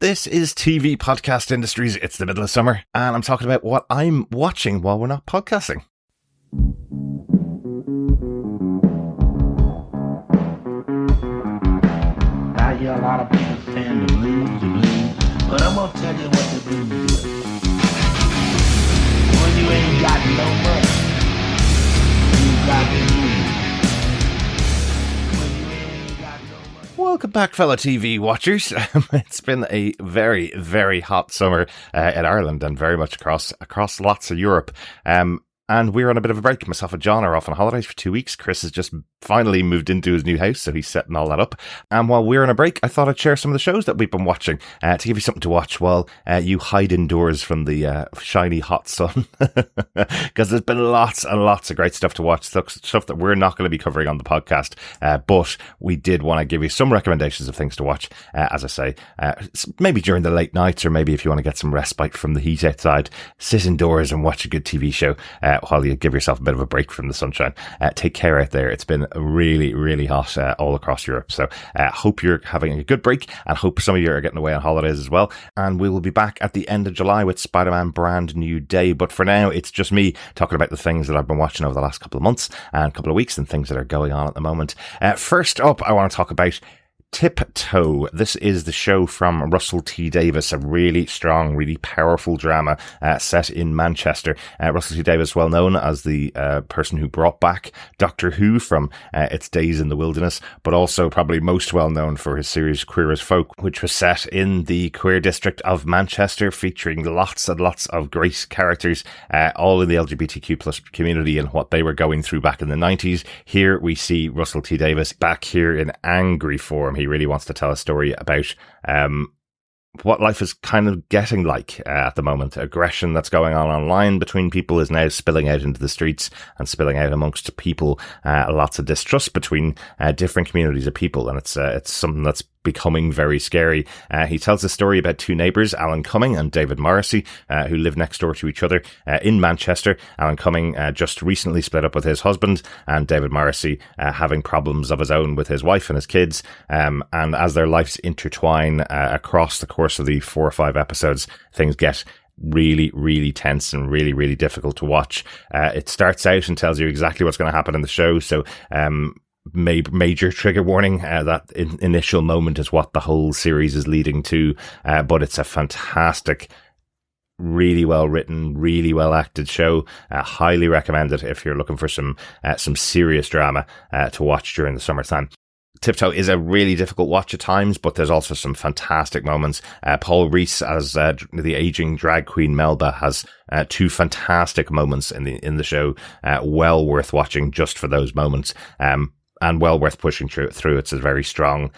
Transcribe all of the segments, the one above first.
This is TV Podcast Industries. It's the middle of summer, and I'm talking about what I'm watching while we're not podcasting. I hear a lot of people saying the blues, but I'm gonna tell you what the blues is. When you ain't got no money, you got the blues. Welcome back, fellow TV watchers. It's been a very, very hot summer in Ireland and very much across lots of Europe. And we're on a bit of a break. Myself and John are off on holidays for 2 weeks. Chris has just finally moved into his new house, so he's setting all that up. And while we're on a break, I thought I'd share some of the shows that we've been watching to give you something to watch while you hide indoors from the shiny hot sun. Because there's been lots and lots of great stuff to watch, stuff that we're not going to be covering on the podcast. But we did want to give you some recommendations of things to watch, as I say, maybe during the late nights, or maybe if you want to get some respite from the heat outside, sit indoors and watch a good TV show while you give yourself a bit of a break from the sunshine. Take care out there. It's been really, really hot all across Europe. So hope you're having a good break, and hope some of you are getting away on holidays as well. And we will be back at the end of July with Spider-Man Brand New Day. But for now, it's just me talking about the things that I've been watching over the last couple of months and couple of weeks, and things that are going on at the moment. First up, I want to talk about Tiptoe. This is the show from Russel T Davis, a really strong, really powerful drama set in Manchester. Russel T Davis, well known as the person who brought back Doctor Who from its days in the wilderness, but also probably most well known for his series Queer as Folk, which was set in the queer district of Manchester, featuring lots and lots of great characters, all in the LGBTQ plus community and what they were going through back in the 90s. Here we see Russel T Davis back here in angry form. He really wants to tell a story about what life is kind of getting like at the moment. Aggression that's going on online between people is now spilling out into the streets and spilling out amongst people. Lots of distrust between different communities of people, and it's something that's becoming very scary. He tells a story about two neighbours, Alan Cumming and David Morrisey, who live next door to each other in Manchester. Alan Cumming just recently split up with his husband, and David Morrisey having problems of his own with his wife and his kids. And as their lives intertwine across the course of the 4 or 5 episodes, things get really, really tense and really, really difficult to watch. It starts out and tells you exactly what's going to happen in the show. So, major trigger warning. That initial moment is what the whole series is leading to, but it's a fantastic, really well written, really well acted show. Highly recommend it if you're looking for some serious drama to watch during the summertime. Tiptoe is a really difficult watch at times, but there's also some fantastic moments. Paul Rees as the aging drag queen Melba has 2 fantastic moments in the show. Well worth watching just for those moments. And well worth pushing through. It's a very strong,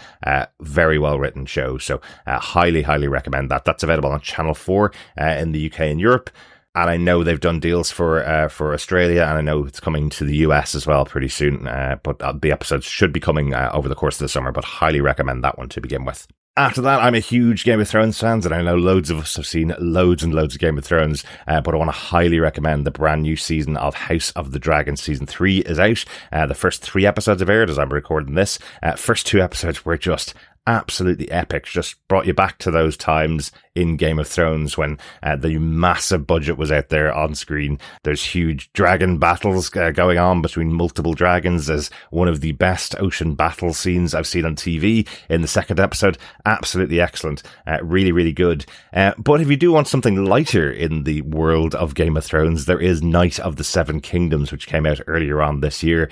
very well written show. So highly, highly recommend that. That's available on Channel 4 in the UK and Europe. And I know they've done deals for Australia, and I know it's coming to the US as well pretty soon. But the episodes should be coming over the course of the summer, but highly recommend that one to begin with. After that, I'm a huge Game of Thrones fan, and I know loads of us have seen loads and loads of Game of Thrones, but I want to highly recommend the brand new season of House of the Dragon. Season 3 is out. The first 3 episodes have aired as I'm recording this. First 2 episodes were just absolutely epic. Just brought you back to those times in Game of Thrones when the massive budget was out there on screen. There's huge dragon battles going on between multiple dragons. There's one of the best ocean battle scenes I've seen on TV in the second episode. Absolutely excellent. Really, really good. But if you do want something lighter in the world of Game of Thrones, there is Night of the Seven Kingdoms, which came out earlier on this year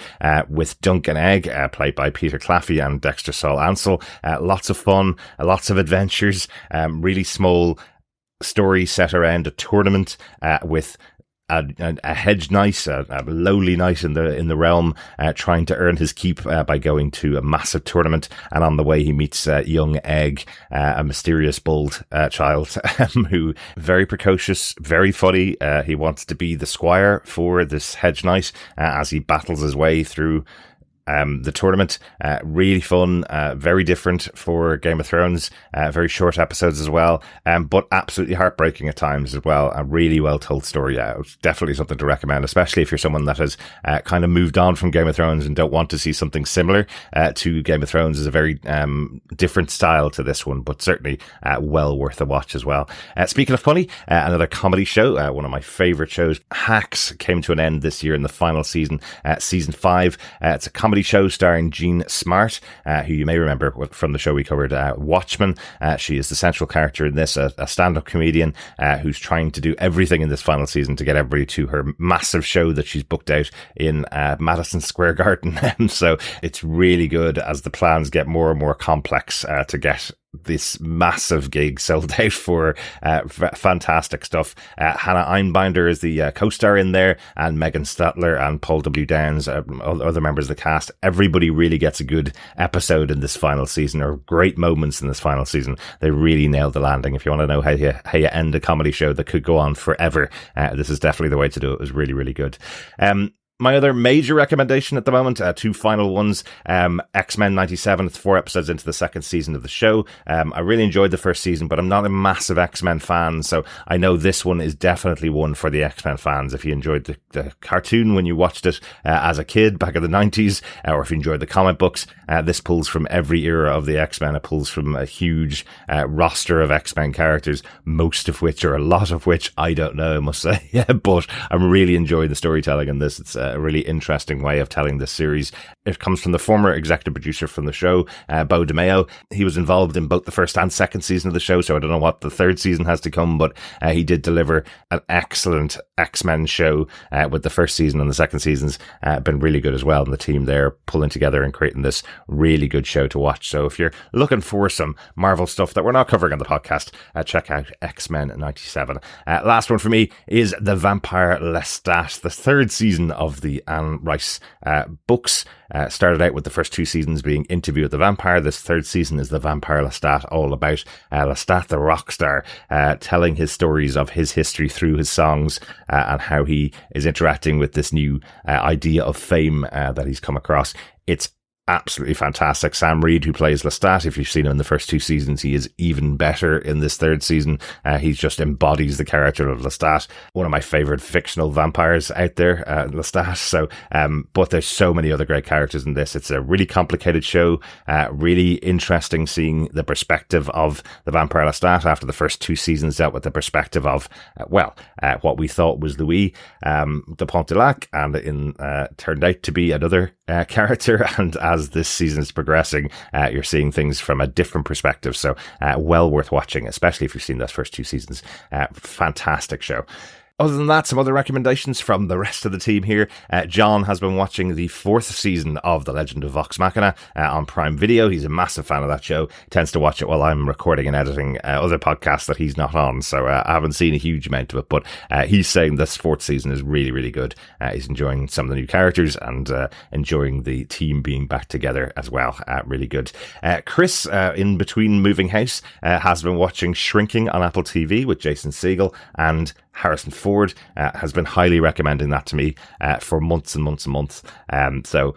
with Duncan Egg, played by Peter Claffey and Dexter Saul Ansel. Lots of fun, lots of adventures, really small story set around a tournament with a hedge knight, a lowly knight in the realm, trying to earn his keep by going to a massive tournament. And on the way, he meets young Egg, a mysterious bold child who very precocious, very funny. He wants to be the squire for this hedge knight as he battles his way through the tournament. Really fun, very different for Game of Thrones, very short episodes as well, but absolutely heartbreaking at times as well. A really well told story. It's definitely something to recommend, especially if you're someone that has kind of moved on from Game of Thrones and don't want to see something similar to Game of Thrones. Is a very different style to this one, but certainly well worth a watch as well. Speaking of funny, another comedy show, one of my favourite shows, Hacks, came to an end this year in the final season, season 5. It's a comedy show starring Jean Smart, who you may remember from the show we covered, Watchmen. She is the central character in this, a stand-up comedian who's trying to do everything in this final season to get everybody to her massive show that she's booked out in Madison Square Garden. So it's really good as the plans get more and more complex to get this massive gig sold out for. Fantastic stuff. Hannah Einbinder is the co-star in there, and Megan Statler and Paul W. Downs, other members of the cast. Everybody really gets a good episode in this final season, or great moments in this final season. They really nailed the landing. If you want to know how you end a comedy show that could go on forever, this is definitely the way to do it. It was really, really good. My other major recommendation at the moment, 2 final ones, X-Men 97. It's 4 episodes into the second season of the show. I really enjoyed the first season, but I'm not a massive X-Men fan, so I know this one is definitely one for the X-Men fans. If you enjoyed the cartoon when you watched it as a kid back in the 90s, or if you enjoyed the comic books, this pulls from every era of the X-Men. It pulls from a huge roster of X-Men characters, most of which, or a lot of which, I don't know, I must say. But I'm really enjoying the storytelling in this. It's a really interesting way of telling this series. It comes from the former executive producer from the show, Bo DeMeo. He was involved in both the first and second season of the show, so I don't know what the third season has to come, but he did deliver an excellent X-Men show with the first season, and the second season's been really good as well, and the team there pulling together and creating this really good show to watch. So if you're looking for some Marvel stuff that we're not covering on the podcast, check out X-Men 97. Last one for me is The Vampire Lestat, the third season of the Anne Rice books. Started out with the first 2 seasons being Interview with the Vampire. This third season is The Vampire Lestat, all about Lestat the rock star, telling his stories of his history through his songs, and how he is interacting with this new idea of fame that he's come across. It's absolutely fantastic. Sam Reid, who plays Lestat, if you've seen him in the first 2 seasons, he is even better in this third season. He just embodies the character of Lestat, one of my favorite fictional vampires out there, Lestat. So, but there's so many other great characters in this. It's a really complicated show, really interesting seeing the perspective of the Vampire Lestat after the first 2 seasons dealt with the perspective of, what we thought was Louis de Pontelac, and turned out to be another character. And as this season is progressing, you're seeing things from a different perspective. So well worth watching, especially if you've seen those first 2 seasons. Fantastic show. Other than that, some other recommendations from the rest of the team here. John has been watching the 4th season of The Legend of Vox Machina on Prime Video. He's a massive fan of that show. Tends to watch it while I'm recording and editing other podcasts that he's not on. So I haven't seen a huge amount of it, but he's saying this 4th season is really, really good. He's enjoying some of the new characters and enjoying the team being back together as well. Really good. Chris, in between moving house, has been watching Shrinking on Apple TV with Jason Segel and Harrison Ford. Has been highly recommending that to me for months and months and months. So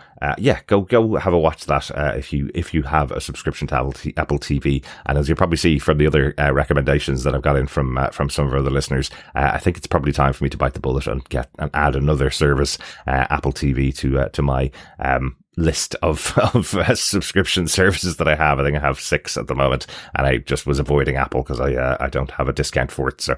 go have a watch that if you have a subscription to Apple TV. And as you'll probably see from the other recommendations that I've got in from some of our other listeners, I think it's probably time for me to bite the bullet and add another service, Apple TV, to my list of subscription services that I have. I think I have 6 at the moment, and I just was avoiding Apple because I don't have a discount for it. So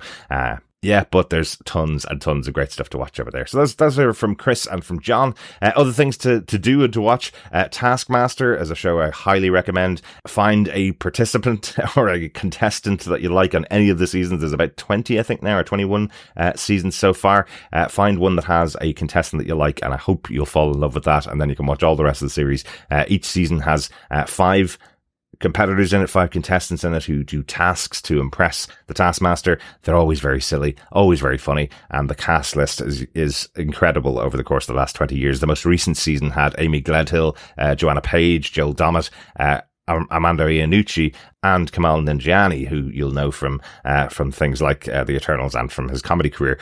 but there's tons and tons of great stuff to watch over there. So those are from Chris and from John. Other things to do and to watch. Taskmaster is a show I highly recommend. Find a participant or a contestant that you like on any of the seasons. There's about 20, I think now, or 21 seasons so far. Find one that has a contestant that you like, and I hope you'll fall in love with that, and then you can watch all the rest of the series. Each season has 5 competitors in it, 5 contestants in it who do tasks to impress the Taskmaster. They're always very silly, always very funny, and the cast list is incredible over the course of the last 20 years. The most recent season had Amy Gledhill, Joanna Page, Joel Dommett, Armando Iannucci and Kamal Nanjiani, who you'll know from things like The Eternals and from his comedy career.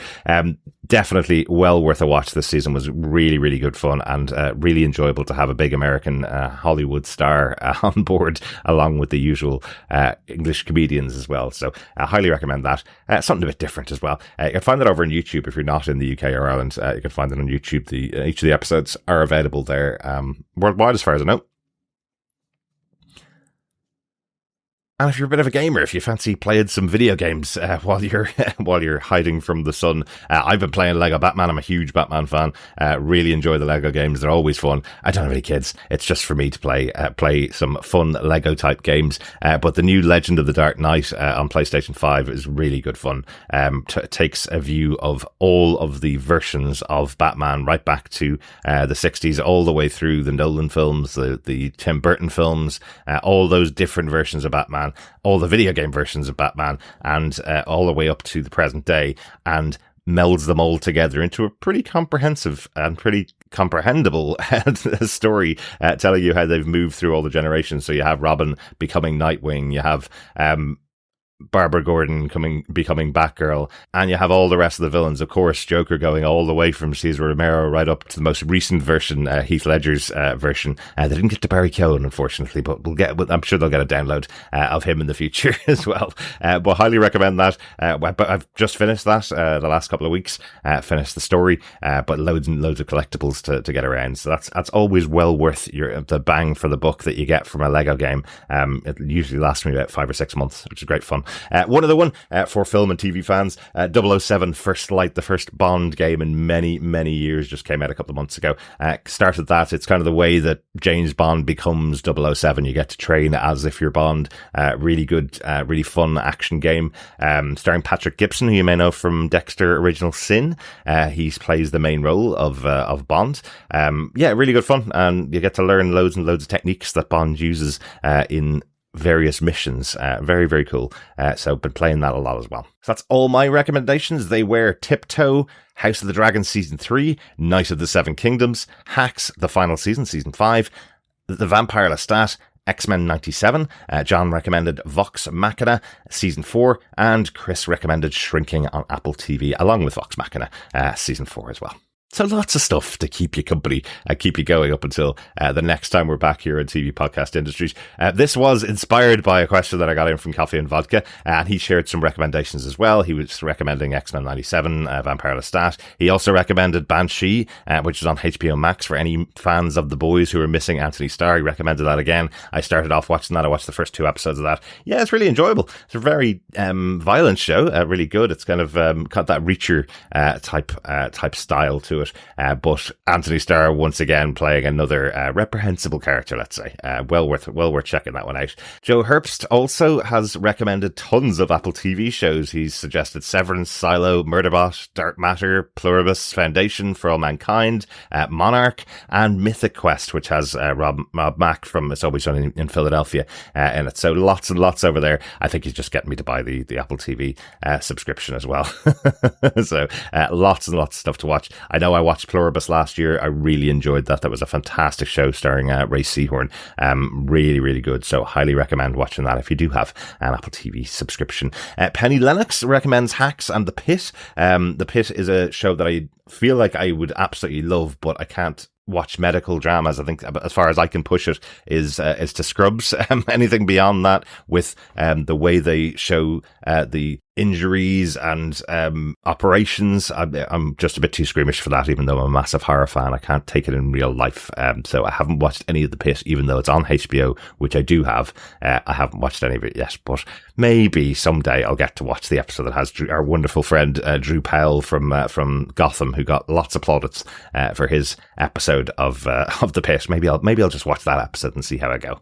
Definitely well worth a watch. This season was really, really good fun and really enjoyable to have a big American Hollywood star on board, along with the usual English comedians as well. So I highly recommend that. Something a bit different as well. You can find that over on YouTube if you're not in the UK or Ireland. You can find it on YouTube. Each of the episodes are available there worldwide, as far as I know. And if you're a bit of a gamer, if you fancy playing some video games while you're hiding from the sun, I've been playing Lego Batman. I'm a huge Batman fan. Really enjoy the Lego games. They're always fun. I don't have any kids. It's just for me to play some fun Lego type games. But the new Legend of the Dark Knight on PlayStation 5 is really good fun. Takes a view of all of the versions of Batman right back to the 60s, all the way through the Nolan films, the Tim Burton films, all those different versions of Batman, all the video game versions of Batman, and all the way up to the present day, and melds them all together into a pretty comprehensive and pretty comprehensible story, telling you how they've moved through all the generations. So you have Robin becoming Nightwing, you have Barbara Gordon becoming Batgirl, and you have all the rest of the villains. Of course, Joker going all the way from Cesar Romero right up to the most recent version, Heath Ledger's version. They didn't get to Barry Keoghan, unfortunately, but I'm sure they'll get a download of him in the future as well. But highly recommend that. But I've just finished that the last couple of weeks. Finished the story, but loads and loads of collectibles to get around. So that's always well worth the bang for the buck that you get from a Lego game. It usually lasts me about 5 or 6 months, which is great fun. One other one for film and TV fans, 007 First Light, the first Bond game in many, many years, just came out a couple of months ago. Started that. It's kind of the way that James Bond becomes 007. You get to train as if you're Bond. Really good, really fun action game. Starring Patrick Gibson, who you may know from Dexter Original Sin. He plays the main role of Bond. Really good fun. And you get to learn loads and loads of techniques that Bond uses in various missions. Very, very cool. So been playing that a lot as well. So that's all my recommendations. They were Tiptoe, House of the Dragon Season 3, Night of the Seven Kingdoms, Hacks, the final season, Season 5, The Vampire Lestat, X-Men 97, John recommended Vox Machina, Season 4, and Chris recommended Shrinking on Apple TV, along with Vox Machina, Season 4 as well. So lots of stuff to keep you company and keep you going up until the next time we're back here in TV Podcast Industries. This was inspired by a question that I got in from Coffee and Vodka, and he shared some recommendations as well. He was recommending X-Men 97, Vampire Lestat. He also recommended Banshee, which is on HBO Max for any fans of The Boys who are missing Anthony Starr. He recommended that again. I started off watching that. I watched the first 2 episodes of that. Yeah, it's really enjoyable. It's a very violent show, really good. It's kind of got that Reacher type style to it. But Anthony Starr once again playing another reprehensible character, let's say. Well worth checking that one out. Joe Herbst also has recommended tons of Apple TV shows. He's suggested Severance, Silo, Murderbot, Dark Matter, Pluribus, Foundation, For All Mankind, Monarch, and Mythic Quest, which has Rob Mack from It's Always Sunny in Philadelphia in it. So lots and lots over there. I think he's just getting me to buy the Apple TV subscription as well. So lots and lots of stuff to watch. I know I watched Pluribus last year. I really enjoyed that. That was a fantastic show starring Ray Seahorn. Really, really good. So highly recommend watching that if you do have an Apple TV subscription. Penny Lennox recommends Hacks and The Pit. The Pit is a show that I feel like I would absolutely love, but I can't watch medical dramas. I think as far as I can push it is to Scrubs. Anything beyond that with the way they show the injuries and operations, I'm just a bit too squeamish for that, even though I'm a massive horror fan. I can't take it in real life. So I haven't watched any of The Pit, even though it's on HBO, which I do have. I haven't watched any of it yet, but maybe someday I'll get to watch the episode that has our wonderful friend Drew Powell from Gotham, who got lots of plaudits for his episode of The Pit. Maybe I'll just watch that episode and see how I go.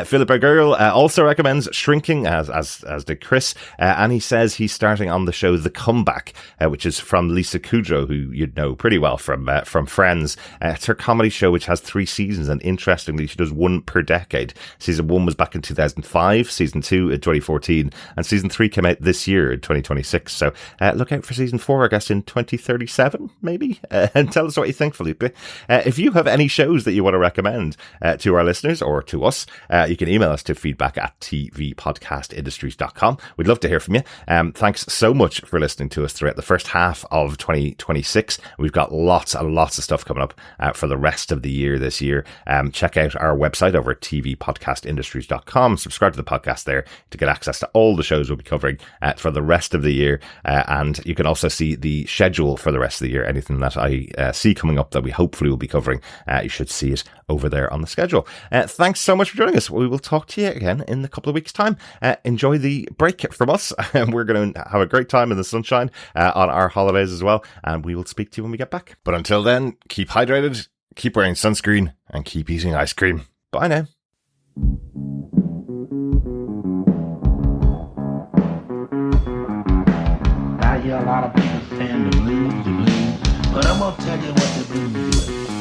Philip O'Girl also recommends Shrinking, as did Chris, and he says he's starting on the show The Comeback, which is from Lisa Kudrow, who you'd know pretty well from Friends. It's her comedy show, which has 3 seasons, and interestingly, she does 1 per decade. Season 1 was back in 2005, Season 2 in 2014, and Season 3 came out this year in 2026. So look out for Season 4, I guess, in 2037, maybe. And tell us what you think, Felipe. If you have any shows that you want to recommend to our listeners, or or to us, you can email us to feedback@tvpodcastindustries.com. We'd love to hear from you. Thanks so much for listening to us throughout the first half of 2026. We've got lots and lots of stuff coming up for the rest of the year this year. Check out our website over at tvpodcastindustries.com. Subscribe to the podcast there to get access to all the shows we'll be covering for the rest of the year. And you can also see the schedule for the rest of the year. Anything that I see coming up that we hopefully will be covering, you should see it over there on the schedule. Thanks so much for joining us. We will talk to you again in a couple of weeks' time. Enjoy the break from us. We're going to have a great time in the sunshine on our holidays as well. And we will speak to you when we get back. But until then, keep hydrated, keep wearing sunscreen, and keep eating ice cream. Bye now. I hear a lot of people saying the blues, but I'm gonna tell you what the blues is.